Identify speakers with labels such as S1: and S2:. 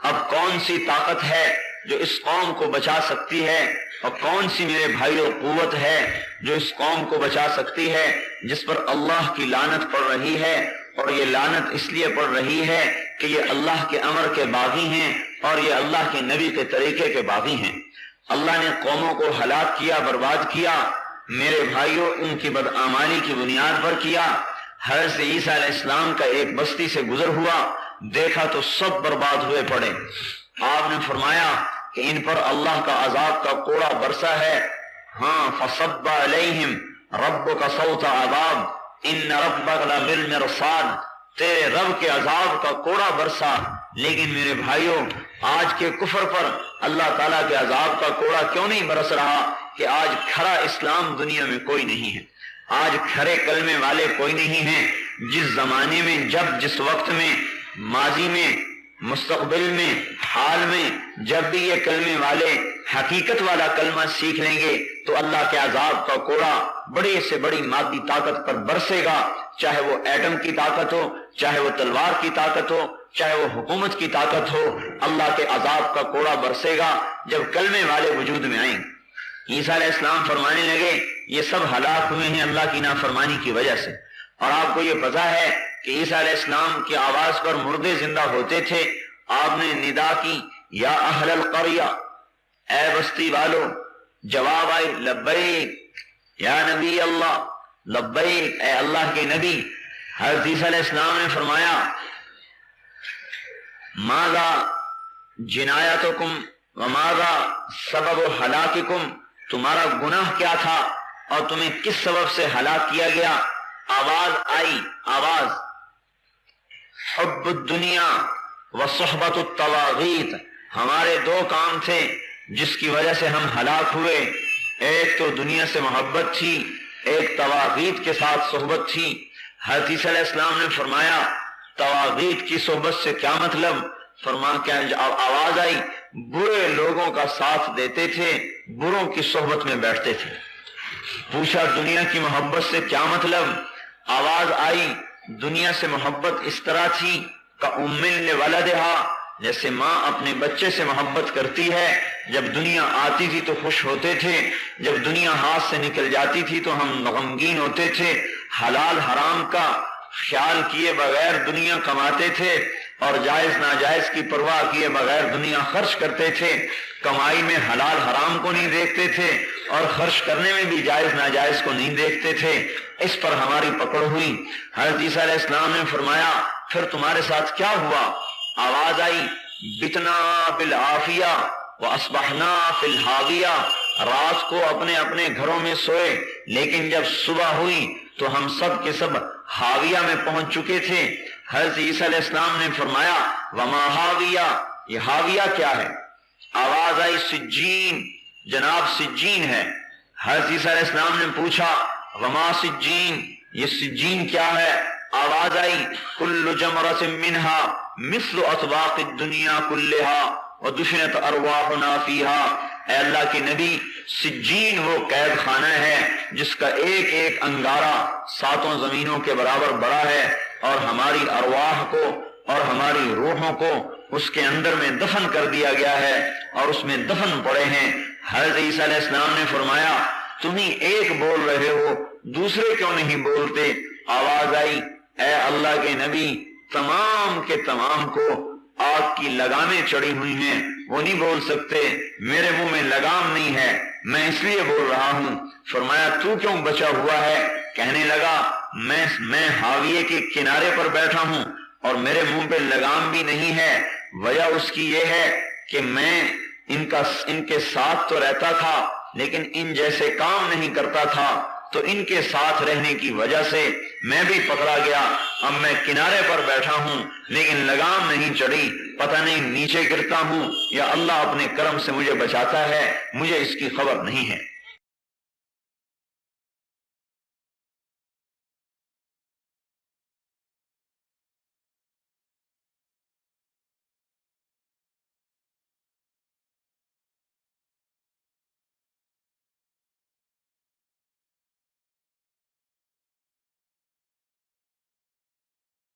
S1: اب کون سی طاقت ہے جو اس قوم کو بچا سکتی ہے، اور کون سی میرے بھائیوں قوت ہے جو اس قوم کو بچا سکتی ہے جس پر اللہ کی لعنت پڑ رہی ہے؟ اور یہ لعنت اس لیے پڑ رہی ہے کہ یہ اللہ کے امر کے باغی ہیں اور یہ اللہ کے نبی کے طریقے کے باغی ہیں۔ اللہ نے قوموں کو ہلاک کیا، برباد کیا، میرے بھائیوں ان کی بدعمالی کی بنیاد پر کیا۔ حضرت عیسیٰ علیہ السلام کا ایک بستی سے گزر ہوا، دیکھا تو سب برباد ہوئے پڑے۔ آپ نے فرمایا کہ ان پر اللہ کا عذاب کا کوڑا برسا ہے۔ ہاں، فصب علیہم ربک صوت عذاب ان ربک لبالمرصاد، تیرے رب کے عذاب کا کوڑا برسا۔ لیکن میرے بھائیوں، آج کے کفر پر اللہ تعالیٰ کے عذاب کا کوڑا کیوں نہیں برس رہا کہ آج کھڑا اسلام دنیا میں کوئی نہیں ہے، آج کھڑے کلمے والے کوئی نہیں ہیں۔ جس زمانے میں، جس وقت میں، ماضی میں، مستقبل میں، حال میں، جب بھی یہ کلمے والے حقیقت والا کلمہ سیکھ لیں گے تو اللہ کے عذاب کا کوڑا بڑے سے بڑی مادی طاقت پر برسے گا، چاہے وہ ایٹم کی طاقت ہو، چاہے وہ تلوار کی طاقت ہو، چاہے وہ حکومت کی طاقت ہو، اللہ کے عذاب کا کوڑا برسے گا جب کلمے والے وجود میں آئیں۔ عیسیٰ علیہ السلام فرمانے لگے یہ سب ہلاک ہوئے ہیں اللہ کی نافرمانی کی وجہ سے۔ اور آپ کو یہ پتہ ہے کہ عیسیٰ علیہ السلام کی آواز پر مردے زندہ ہوتے تھے۔ آپ نے ندا کی، یا اہل القریہ، اے بستی والو، جواب آئی لبیک یا نبی اللہ، لبیک اے اللہ کے نبی۔ حضرت عیسیٰ علیہ السلام نے فرمایا ماذا جنایتکم وماذا سبب ہلاککم، تمہارا گناہ کیا تھا اور تمہیں کس سبب سے ہلاک کیا گیا؟ آواز آئی، آواز حب الدنیا وصحبت الطواغیت، ہمارے دو کام تھے جس کی وجہ سے ہم ہلاک ہوئے، ایک تو دنیا سے محبت تھی، ایک طواغیت کے ساتھ صحبت تھی۔ حضرت عیسیٰ علیہ السلام نے فرمایا طواغیت کی صحبت سے کیا مطلب؟ کیا آواز آئی برے لوگوں کا ساتھ دیتے تھے، بروں کی صحبت میں بیٹھتے تھے۔ پوچھا دنیا کی محبت سے کیا مطلب؟ آواز آئی دنیا سے محبت اس طرح تھی کہ ام لولدہا، جیسے ماں اپنے بچے سے محبت کرتی ہے، جب دنیا آتی تھی تو خوش ہوتے تھے، جب دنیا ہاتھ سے نکل جاتی تھی تو ہم غمگین ہوتے تھے، حلال حرام کا خیال کیے بغیر دنیا کماتے تھے اور جائز ناجائز کی پرواہ کیے بغیر دنیا خرچ کرتے تھے، کمائی میں حلال حرام کو نہیں دیکھتے تھے اور خرچ کرنے میں بھی جائز ناجائز کو نہیں دیکھتے تھے۔ اس پر ہماری پکڑ ہوئی۔ حضرت عیسیٰ علیہ السلام نے فرمایا پھر تمہارے ساتھ کیا ہوا؟ آواز آئی بتنا بالعافیہ واصبحنا فی الحاویہ، رات کو اپنے اپنے گھروں میں سوئے لیکن جب صبح ہوئی تو ہم سب کے سب حاویہ میں پہنچ چکے تھے۔ حضرت عیسیٰ علیہ السلام نے فرمایا وما حاویہ، یہ حاویہ کیا ہے؟ آواز آئی سجین، جناب سجین ہے۔ حضرت عیسیٰ علیہ السلام نے پوچھا وما سجین، یہ سجین کیا ہے؟ آواز آئی کل جمرۃ منہا مثل اطباق الدنیا کلہا ودفنت ارواحنا فیہا، اے اللہ کے نبی سجین وہ قید خانہ ہے جس کا ایک ایک انگارہ 7 زمینوں کے برابر بڑا ہے، اور ہماری ارواح کو اور ہماری روحوں کو اس کے اندر میں دفن کر دیا گیا ہے اور اس میں دفن پڑے ہیں۔ حضرت عیسیٰ علیہ السلام نے فرمایا تم ہی ایک بول رہے ہو، دوسرے کیوں نہیں بولتے؟ آواز آئی اے اللہ کے نبی تمام کے تمام کو آگ کی لگامیں چڑھی ہوئی ہیں، وہ نہیں بول سکتے، میرے منہ میں لگام نہیں ہے، میں اس لیے بول رہا ہوں۔ فرمایا تو کیوں بچا ہوا ہے؟ کہنے لگا میں حاویے کے کنارے پر بیٹھا ہوں اور میرے منہ پہ لگام بھی نہیں ہے۔ وجہ اس کی یہ ہے کہ میں ان کے ساتھ تو رہتا تھا لیکن ان جیسے کام نہیں کرتا تھا، تو ان کے ساتھ رہنے کی وجہ سے میں بھی پکڑا گیا۔ اب میں کنارے پر بیٹھا ہوں لیکن لگام نہیں چڑھی، پتہ نہیں نیچے گرتا ہوں یا اللہ اپنے کرم سے مجھے بچاتا ہے، مجھے اس کی خبر نہیں ہے۔